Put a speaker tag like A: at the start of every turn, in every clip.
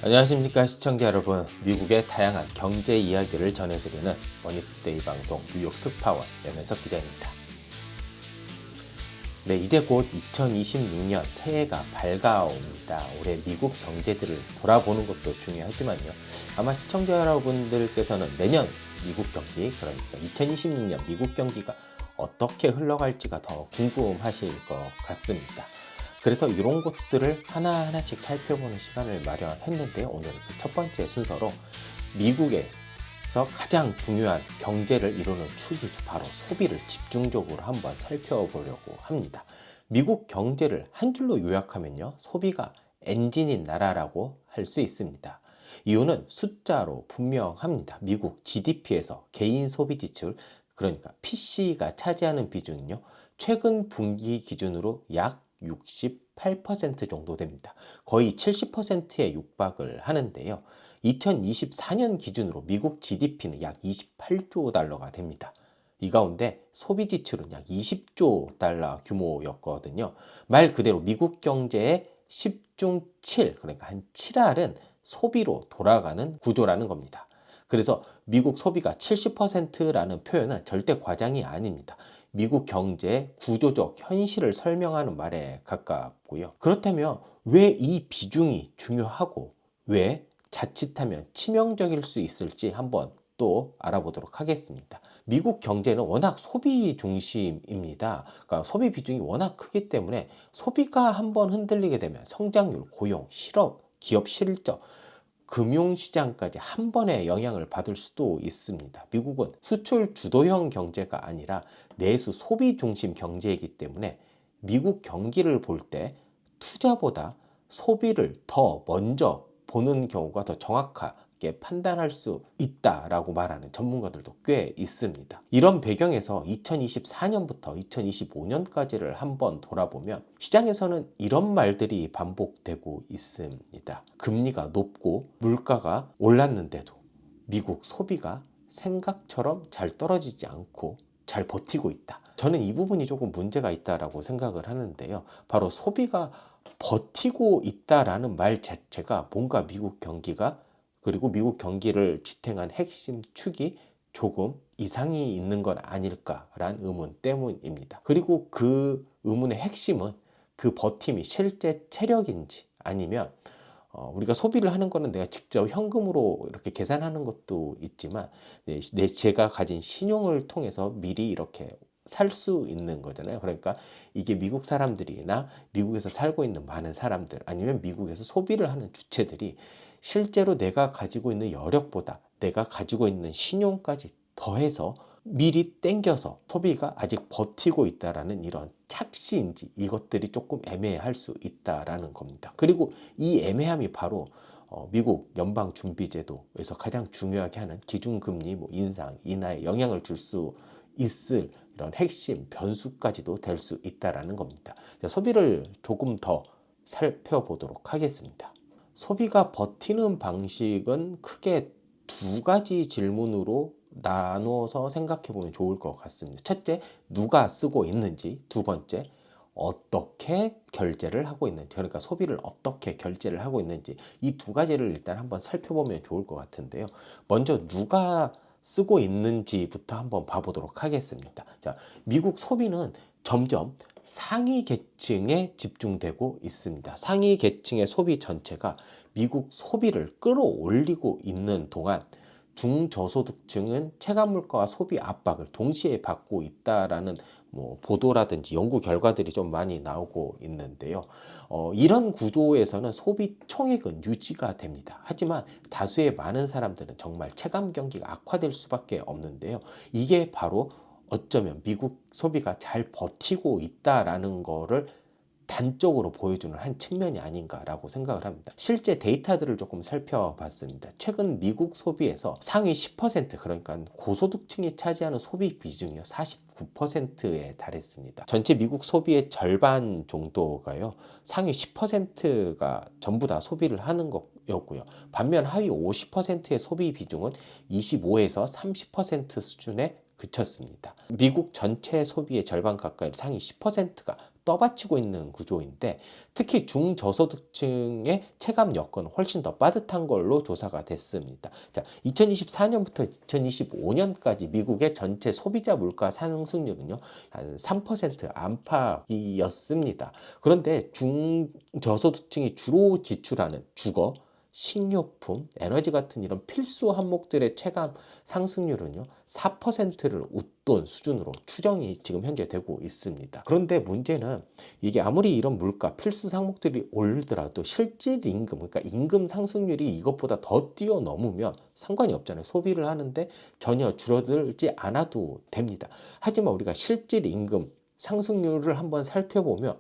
A: 안녕하십니까 시청자 여러분. 미국의 다양한 경제 이야기를 전해드리는 머니투데이 방송 뉴욕 특파원 염현석 기자입니다. 네, 이제 곧 2026년 새해가 밝아옵니다. 올해 미국 경제들을 돌아보는 것도 중요하지만요. 아마 시청자 여러분들께서는 내년 미국 경기, 그러니까 2026년 미국 경기가 어떻게 흘러갈지가 더 궁금하실 것 같습니다. 그래서 이런 것들을 하나하나씩 살펴보는 시간을 마련했는데요. 오늘 첫 번째 순서로 미국에서 가장 중요한 경제를 이루는 축이죠. 바로 소비를 집중적으로 한번 살펴보려고 합니다. 미국 경제를 한 줄로 요약하면요. 소비가 엔진인 나라라고 할 수 있습니다. 이유는 숫자로 분명합니다. 미국 GDP에서 개인 소비 지출, 그러니까 PC가 차지하는 비중은요. 최근 분기 기준으로 약 68% 정도 됩니다. 거의 70%에 육박을 하는데요. 2024년 기준으로 미국 GDP는 약 28조 달러가 됩니다. 이 가운데 소비 지출은 약 20조 달러 규모였거든요. 말 그대로 미국 경제의 10중 7, 그러니까 한 7할은 소비로 돌아가는 구조라는 겁니다. 그래서 미국 소비가 70%라는 표현은 절대 과장이 아닙니다. 미국 경제의 구조적 현실을 설명하는 말에 가깝고요. 그렇다면 왜 이 비중이 중요하고 왜 자칫하면 치명적일 수 있을지 한번 또 알아보도록 하겠습니다. 미국 경제는 워낙 소비 중심입니다. 그러니까 소비 비중이 워낙 크기 때문에 소비가 한번 흔들리게 되면 성장률, 고용, 실업, 기업 실적, 금융시장까지 한 번에 영향을 받을 수도 있습니다. 미국은 수출 주도형 경제가 아니라 내수 소비 중심 경제이기 때문에 미국 경기를 볼 때 투자보다 소비를 더 먼저 보는 경우가 더 정확하게 판단할 수 있다라고 말하는 전문가들도 꽤 있습니다. 이런 배경에서 2024년부터 2025년까지를 한번 돌아보면 시장에서는 이런 말들이 반복되고 있습니다. 금리가 높고 물가가 올랐는데도 미국 소비가 생각처럼 잘 떨어지지 않고 잘 버티고 있다. 저는 이 부분이 조금 문제가 있다라고 생각을 하는데요. 바로 소비가 버티고 있다라는 말 자체가 뭔가 미국 경기가, 그리고 미국 경기를 지탱한 핵심 축이 조금 이상이 있는 건 아닐까라는 의문 때문입니다. 그리고 그 의문의 핵심은 그 버팀이 실제 체력인지 아니면 우리가 소비를 하는 거는 내가 직접 현금으로 이렇게 계산하는 것도 있지만 제가 가진 신용을 통해서 미리 이렇게 살 수 있는 거잖아요. 그러니까 이게 미국 사람들이나 미국에서 살고 있는 많은 사람들, 아니면 미국에서 소비를 하는 주체들이 실제로 내가 가지고 있는 여력보다 내가 가지고 있는 신용까지 더해서 미리 땡겨서 소비가 아직 버티고 있다라는 이런 착시인지, 이것들이 조금 애매할 수 있다라는 겁니다. 그리고 이 애매함이 바로 미국 연방준비제도에서 가장 중요하게 하는 기준금리 인상, 인하에 영향을 줄 수 있을 이런 핵심 변수까지도 될 수 있다라는 겁니다. 자, 소비를 조금 더 살펴보도록 하겠습니다. 소비가 버티는 방식은 크게 두 가지 질문으로 나눠서 생각해 보면 좋을 것 같습니다. 첫째, 누가 쓰고 있는지. 두 번째, 어떻게 결제를 하고 있는지. 그러니까 소비를 어떻게 결제를 하고 있는지. 이 두 가지를 일단 한번 살펴보면 좋을 것 같은데요. 먼저 누가 쓰고 있는지부터 한번 봐보도록 하겠습니다. 자, 미국 소비는 점점 상위 계층에 집중되고 있습니다. 상위 계층의 소비 전체가 미국 소비를 끌어올리고 있는 동안 중저소득층은 체감 물가와 소비 압박을 동시에 받고 있다라는 보도라든지 연구 결과들이 좀 많이 나오고 있는데요. 이런 구조에서는 소비 총액은 유지가 됩니다. 하지만 다수의 많은 사람들은 정말 체감 경기가 악화될 수밖에 없는데요. 이게 바로 어쩌면 미국 소비가 잘 버티고 있다라는 거를 단적으로 보여주는 한 측면이 아닌가라고 생각을 합니다. 실제 데이터들을 조금 살펴봤습니다. 최근 미국 소비에서 상위 10%, 그러니까 고소득층이 차지하는 소비 비중이요 49%에 달했습니다. 전체 미국 소비의 절반 정도가요 상위 10%가 전부 다 소비를 하는 거였고요. 반면 하위 50%의 소비 비중은 25에서 30% 수준에 그쳤습니다. 미국 전체 소비의 절반 가까이 상위 10%가 떠받치고 있는 구조인데 특히 중저소득층의 체감 여건은 훨씬 더 빠듯한 걸로 조사가 됐습니다. 자, 2024년부터 2025년까지 미국의 전체 소비자 물가 상승률은요, 한 3% 안팎이었습니다. 그런데 중저소득층이 주로 지출하는 주거, 식료품, 에너지 같은 이런 필수 항목들의 체감 상승률은요, 4%를 웃돈 수준으로 추정이 지금 현재 되고 있습니다. 그런데 문제는 이게 아무리 이런 물가 필수 항목들이 오르더라도 실질 임금, 그러니까 임금 상승률이 이것보다 더 뛰어넘으면 상관이 없잖아요. 소비를 하는데 전혀 줄어들지 않아도 됩니다. 하지만 우리가 실질 임금 상승률을 한번 살펴보면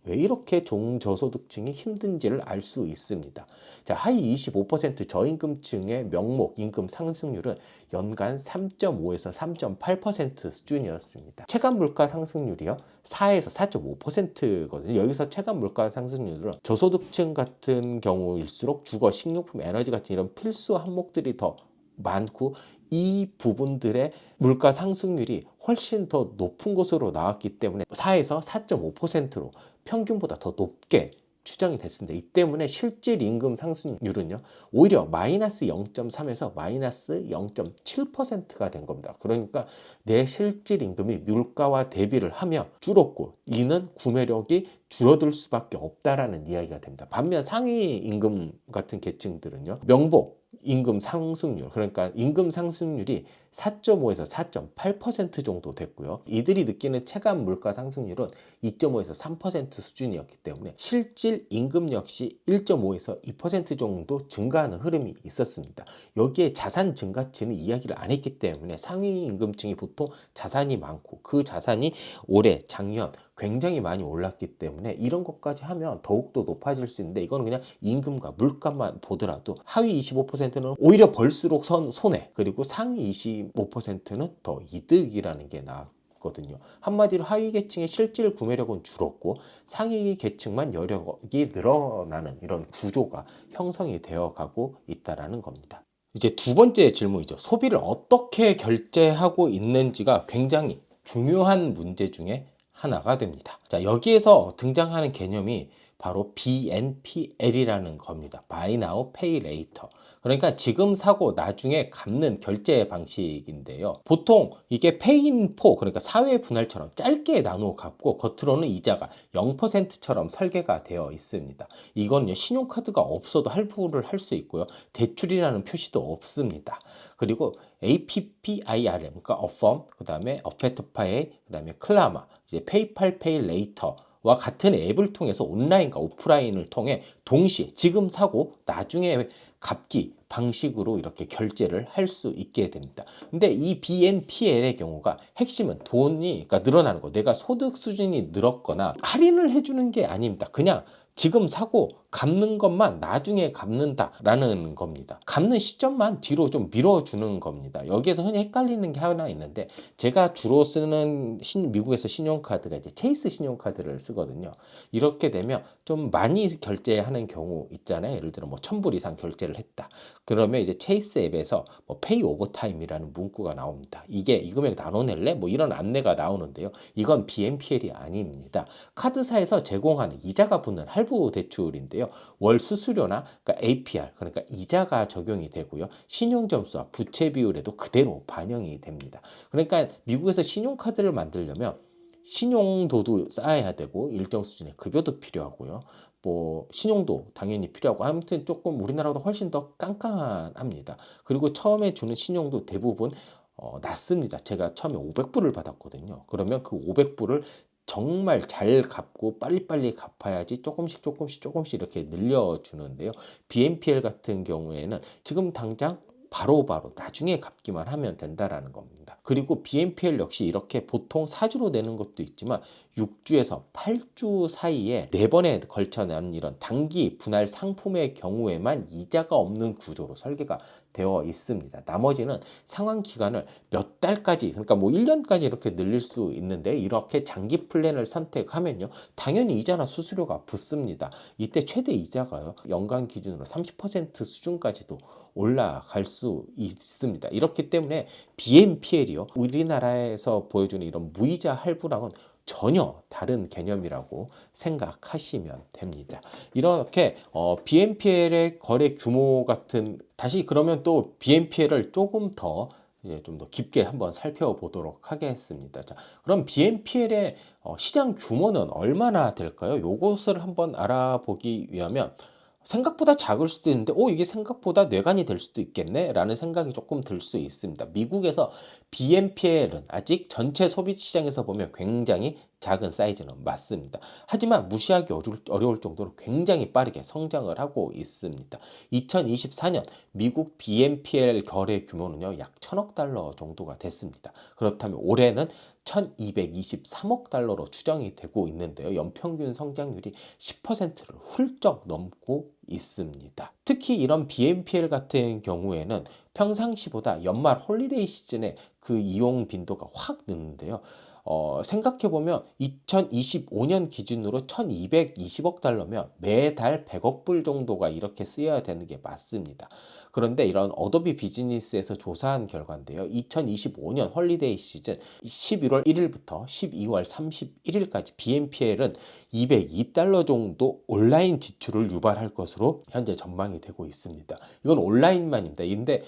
A: 왜 이렇게 중저소득층이 힘든지를 알 수 있습니다. 자, 하위 25% 저임금층의 명목 임금 상승률은 연간 3.5에서 3.8% 수준이었습니다. 체감 물가 상승률이요, 4에서 4.5%거든요. 여기서 체감 물가 상승률은 저소득층 같은 경우일수록 주거, 식료품, 에너지 같은 이런 필수 항목들이 더 많고 이 부분들의 물가 상승률이 훨씬 더 높은 것으로 나왔기 때문에 4에서 4.5%로 평균보다 더 높게 추정이 됐습니다. 이 때문에 실질 임금 상승률은요, 오히려 마이너스 0.3에서 마이너스 0.7%가 된 겁니다. 그러니까 내 실질 임금이 물가와 대비를 하며 줄었고 이는 구매력이 줄어들 수밖에 없다라는 이야기가 됩니다. 반면 상위 임금 같은 계층들은요, 명목 임금 상승률, 그러니까 임금 상승률이 4.5에서 4.8% 정도 됐고요. 이들이 느끼는 체감 물가 상승률은 2.5에서 3% 수준이었기 때문에 실질 임금 역시 1.5에서 2% 정도 증가하는 흐름이 있었습니다. 여기에 자산 증가치는 이야기를 안 했기 때문에 상위 임금층이 보통 자산이 많고 그 자산이 올해, 작년 굉장히 많이 올랐기 때문에 이런 것까지 하면 더욱더 높아질 수 있는데 이건 그냥 임금과 물가만 보더라도 하위 25%는 오히려 벌수록 손해, 그리고 상위 25%는 더 이득이라는 게 나왔거든요. 한마디로 하위 계층의 실질 구매력은 줄었고 상위 계층만 여력이 늘어나는 이런 구조가 형성이 되어 가고 있다는 겁니다. 이제 두 번째 질문이죠. 소비를 어떻게 결제하고 있는지가 굉장히 중요한 문제 중에 하나가 됩니다. 자, 여기에서 등장하는 개념이 바로 BNPL이라는 겁니다. Buy Now, Pay Later. 그러니까 지금 사고 나중에 갚는 결제 방식인데요. 보통 이게 Pay in 4, 그러니까 사회 분할처럼 짧게 나누어 갚고 겉으로는 이자가 0%처럼 설계가 되어 있습니다. 이건요, 신용카드가 없어도 할부를 할 수 있고요. 대출이라는 표시도 없습니다. 그리고 APPIRM, 그러니까 Affirm, 그 다음에 Affirm, 그 다음에 클라마, 이제 페이팔 페이 레이터와 같은 앱을 통해서 온라인과 오프라인을 통해 동시에 지금 사고 나중에 갚기 방식으로 이렇게 결제를 할 수 있게 됩니다. 근데 이 BNPL의 경우가 핵심은 돈이, 그러니까 늘어나는 거, 내가 소득 수준이 늘었거나 할인을 해주는 게 아닙니다. 그냥 지금 사고 갚는 것만 나중에 갚는다라는 겁니다. 갚는 시점만 뒤로 좀 밀어주는 겁니다. 여기에서 흔히 헷갈리는 게 하나 있는데, 제가 주로 쓰는 미국에서 신용카드가 이제 체이스 신용카드를 쓰거든요. 이렇게 되면 좀 많이 결제하는 경우 있잖아요. 예를 들어 뭐 1,000불 이상 결제를 했다. 그러면 이제 체이스 앱에서 뭐 페이 오버타임이라는 문구가 나옵니다. 이게 이 금액 나눠낼래? 뭐 이런 안내가 나오는데요. 이건 BNPL이 아닙니다. 카드사에서 제공하는 이자가 붙는 할부 대출인데요. 월 수수료나 그러니까 APR, 그러니까 이자가 적용이 되고요. 신용점수와 부채 비율에도 그대로 반영이 됩니다. 그러니까 미국에서 신용카드를 만들려면 신용도도 쌓아야 되고 일정 수준의 급여도 필요하고요. 뭐 신용도 당연히 필요하고, 아무튼 조금 우리나라보다 훨씬 더 깐깐합니다. 그리고 처음에 주는 신용도 대부분 낮습니다. 제가 처음에 500불을 받았거든요. 그러면 그 500불을 정말 잘 갚고 빨리빨리 갚아야지 조금씩 이렇게 늘려주는데요. BNPL 같은 경우에는 지금 당장 바로바로 나중에 갚기만 하면 된다라는 겁니다. 그리고 BNPL 역시 이렇게 보통 4주로 내는 것도 있지만 6주에서 8주 사이에 4번에 걸쳐 내는 이런 단기 분할 상품의 경우에만 이자가 없는 구조로 설계가 되어 있습니다. 나머지는 상환 기간을 몇 달까지, 그러니까 뭐 1년까지 이렇게 늘릴 수 있는데, 이렇게 장기 플랜을 선택하면요, 당연히 이자나 수수료가 붙습니다. 이때 최대 이자가요, 연간 기준으로 30% 수준까지도 올라갈 수 있습니다. 이렇기 때문에 BNPL이요, 우리나라에서 보여주는 이런 무이자 할부랑은 전혀 다른 개념이라고 생각하시면 됩니다. 이렇게 BNPL의 거래 규모 같은, 다시 그러면 또 BNPL을 조금 더 좀 더 깊게 한번 살펴보도록 하겠습니다. 자, 그럼 BNPL의 시장 규모는 얼마나 될까요? 요것을 한번 알아보기 위하면 생각보다 작을 수도 있는데, 이게 생각보다 뇌관이 될 수도 있겠네? 라는 생각이 조금 들 수 있습니다. 미국에서 BNPL은 아직 전체 소비 시장에서 보면 굉장히 작은 사이즈는 맞습니다. 하지만 무시하기 어려울 정도로 굉장히 빠르게 성장을 하고 있습니다. 2024년 미국 BNPL 거래 규모는요, 약 1000억 달러 정도가 됐습니다. 그렇다면 올해는 1223억 달러로 추정이 되고 있는데요. 연평균 성장률이 10%를 훌쩍 넘고 있습니다. 특히 이런 BNPL 같은 경우에는 평상시보다 연말 홀리데이 시즌에 그 이용 빈도가 확 느는데요. 생각해보면 2025년 기준으로 1220억 달러면 매달 100억 불 정도가 이렇게 쓰여야 되는 게 맞습니다. 그런데 이런 어도비 비즈니스에서 조사한 결과인데요. 2025년 홀리데이 시즌 11월 1일부터 12월 31일까지 BNPL은 202달러 정도 온라인 지출을 유발할 것으로 현재 전망이 되고 있습니다. 이건 온라인만입니다. 근데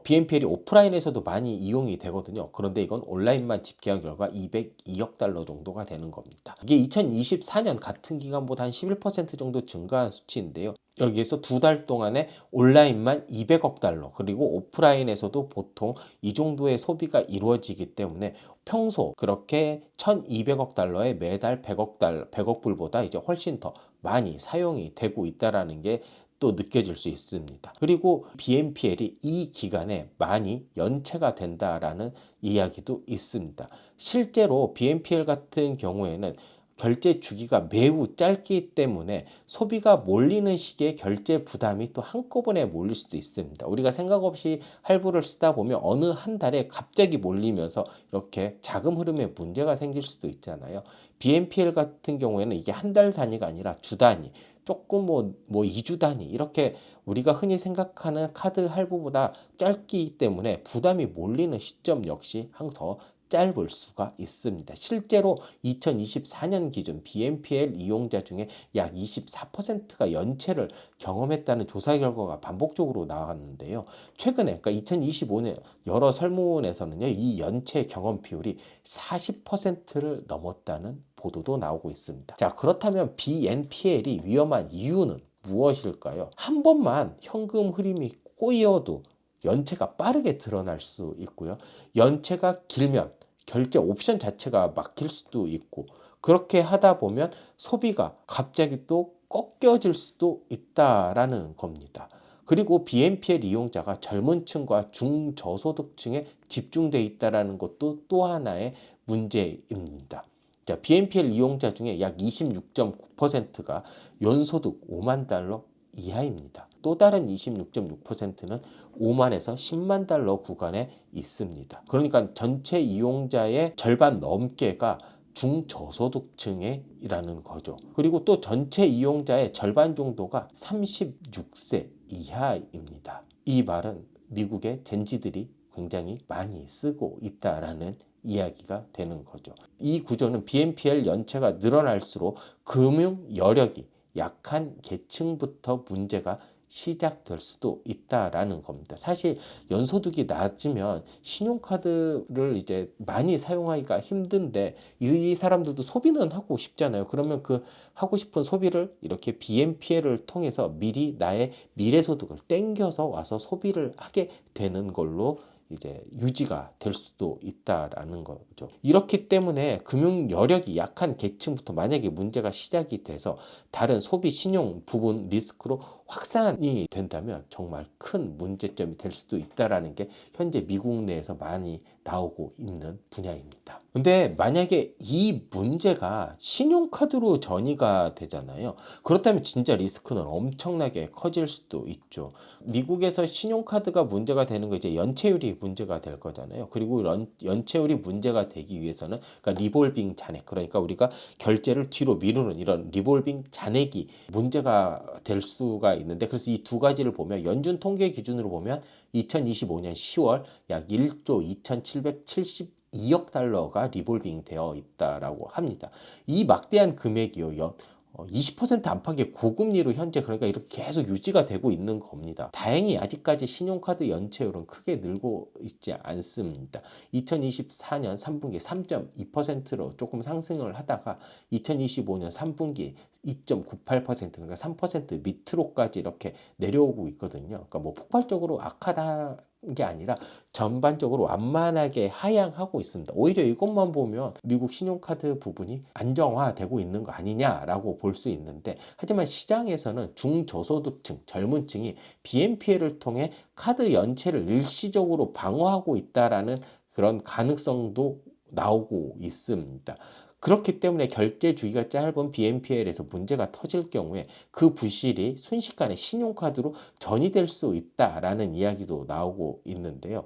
A: BNPL이 오프라인에서도 많이 이용이 되거든요. 그런데 이건 온라인만 집계한 결과 202억 달러 정도가 되는 겁니다. 이게 2024년 같은 기간보다 한 11% 정도 증가한 수치인데요. 여기에서 두 달 동안에 온라인만 200억 달러, 그리고 오프라인에서도 보통 이 정도의 소비가 이루어지기 때문에 평소 그렇게 1200억 달러에 매달 100억 불보다 이제 훨씬 더 많이 사용이 되고 있다라는 게 또 느껴질 수 있습니다. 그리고 BNPL이 이 기간에 많이 연체가 된다라는 이야기도 있습니다. 실제로 BNPL 같은 경우에는 결제 주기가 매우 짧기 때문에 소비가 몰리는 시기에 결제 부담이 또 한꺼번에 몰릴 수도 있습니다. 우리가 생각 없이 할부를 쓰다 보면 어느 한 달에 갑자기 몰리면서 이렇게 자금 흐름에 문제가 생길 수도 있잖아요. BNPL 같은 경우에는 이게 한 달 단위가 아니라 주 단위, 조금 2주 단위, 이렇게 우리가 흔히 생각하는 카드 할부보다 짧기 때문에 부담이 몰리는 시점 역시 더 짧을 수가 있습니다. 실제로 2024년 기준 BNPL 이용자 중에 약 24%가 연체를 경험했다는 조사 결과가 반복적으로 나왔는데요. 최근에, 그러니까 2025년 여러 설문에서는요, 이 연체 경험 비율이 40%를 넘었다는 보도도 나오고 있습니다. 자, 그렇다면 BNPL이 위험한 이유는 무엇일까요? 한 번만 현금 흐름이 꼬여도 연체가 빠르게 드러날 수 있고요. 연체가 길면 결제 옵션 자체가 막힐 수도 있고, 그렇게 하다 보면 소비가 갑자기 또 꺾여질 수도 있다라는 겁니다. 그리고 BNPL 이용자가 젊은 층과 중저소득층에 집중돼 있다라는 것도 또 하나의 문제입니다. 자, BNPL 이용자 중에 약 26.9%가 연소득 5만 달러 이하입니다. 또 다른 26.6%는 5만에서 10만 달러 구간에 있습니다. 그러니까 전체 이용자의 절반 넘게가 중저소득층이라는 거죠. 그리고 또 전체 이용자의 절반 정도가 36세 이하입니다. 이 말은 미국의 젠지들이 굉장히 많이 쓰고 있다라는 이야기가 되는 거죠. 이 구조는 BNPL 연체가 늘어날수록 금융 여력이 약한 계층부터 문제가 시작될 수도 있다라는 겁니다. 사실 연소득이 낮으면 신용카드를 이제 많이 사용하기가 힘든데, 이 사람들도 소비는 하고 싶잖아요. 그러면 그 하고 싶은 소비를 이렇게 BNPL을 통해서 미리 나의 미래소득을 땡겨서 와서 소비를 하게 되는 걸로 이제 유지가 될 수도 있다라는 거죠. 이렇기 때문에 금융 여력이 약한 계층부터 만약에 문제가 시작이 돼서 다른 소비 신용 부분 리스크로 확산이 된다면 정말 큰 문제점이 될 수도 있다라는 게 현재 미국 내에서 많이 나오고 있는 분야입니다. 근데 만약에 이 문제가 신용카드로 전이가 되잖아요. 그렇다면 진짜 리스크는 엄청나게 커질 수도 있죠. 미국에서 신용카드가 문제가 되는 거 이제 연체율이 문제가 될 거잖아요. 그리고 연체율이 문제가 되기 위해서는, 그러니까 리볼빙 잔액, 그러니까 우리가 결제를 뒤로 미루는 이런 리볼빙 잔액이 문제가 될 수가 있는데, 그래서 이 두 가지를 보면 연준 통계 기준으로 보면 2025년 10월 약 1조 2770 2억 달러가 리볼빙 되어 있다라고 합니다. 이 막대한 금액이요. 20% 안팎의 고금리로 현재 그러니까 이렇게 계속 유지가 되고 있는 겁니다. 다행히 아직까지 신용카드 연체율은 크게 늘고 있지 않습니다. 2024년 3분기 3.2%로 조금 상승을 하다가 2025년 3분기 2.98% 그러니까 3% 밑으로까지 이렇게 내려오고 있거든요. 그러니까 뭐 폭발적으로 악하다 게 아니라 전반적으로 완만하게 하향하고 있습니다. 오히려 이것만 보면 미국 신용카드 부분이 안정화되고 있는 거 아니냐라고 볼 수 있는데, 하지만 시장에서는 중저소득층, 젊은 층이 BNPL을 통해 카드 연체를 일시적으로 방어하고 있다라는 그런 가능성도 나오고 있습니다. 그렇기 때문에 결제 주기가 짧은 BNPL에서 문제가 터질 경우에 그 부실이 순식간에 신용카드로 전이될 수 있다라는 이야기도 나오고 있는데요.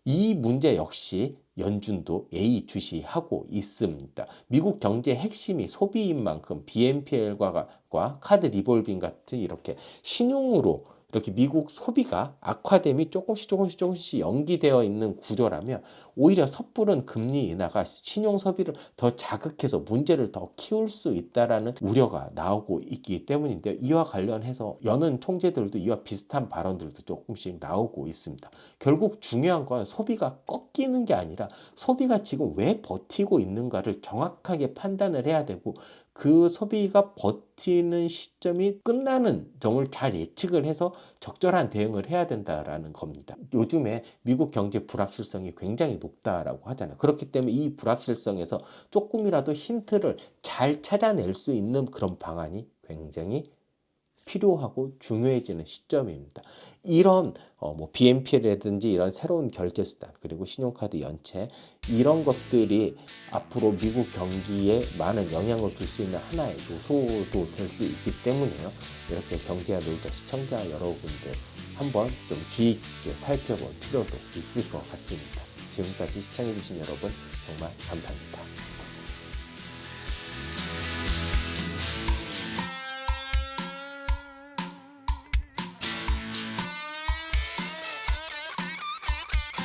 A: 이 문제 역시 연준도 예의주시하고 있습니다. 미국 경제의 핵심이 소비인 만큼 BNPL과 카드 리볼빙 같은 이렇게 신용으로 이렇게 미국 소비가 악화됨이 조금씩 연기되어 있는 구조라면, 오히려 섣부른 금리 인하가 신용 소비를 더 자극해서 문제를 더 키울 수 있다라는 우려가 나오고 있기 때문인데요. 이와 관련해서 여는 총재들도 이와 비슷한 발언들도 조금씩 나오고 있습니다. 결국 중요한 건 소비가 꺾이는 게 아니라 소비가 지금 왜 버티고 있는가를 정확하게 판단을 해야 되고, 그 소비가 버티는 시점이 끝나는 점을 잘 예측을 해서 적절한 대응을 해야 된다라는 겁니다. 요즘에 미국 경제 불확실성이 굉장히 높다라고 하잖아요. 그렇기 때문에 이 불확실성에서 조금이라도 힌트를 잘 찾아낼 수 있는 그런 방안이 굉장히 필요하고 중요해지는 시점입니다. 이런 뭐 BNPL이라든지 이런 새로운 결제 수단, 그리고 신용카드 연체, 이런 것들이 앞으로 미국 경기에 많은 영향을 줄 수 있는 하나의 요소도 될 수 있기 때문에요. 이렇게 경제와 놀자 시청자 여러분들 한번 좀 주의 깊게 살펴볼 필요도 있을 것 같습니다. 지금까지 시청해주신 여러분 정말 감사합니다.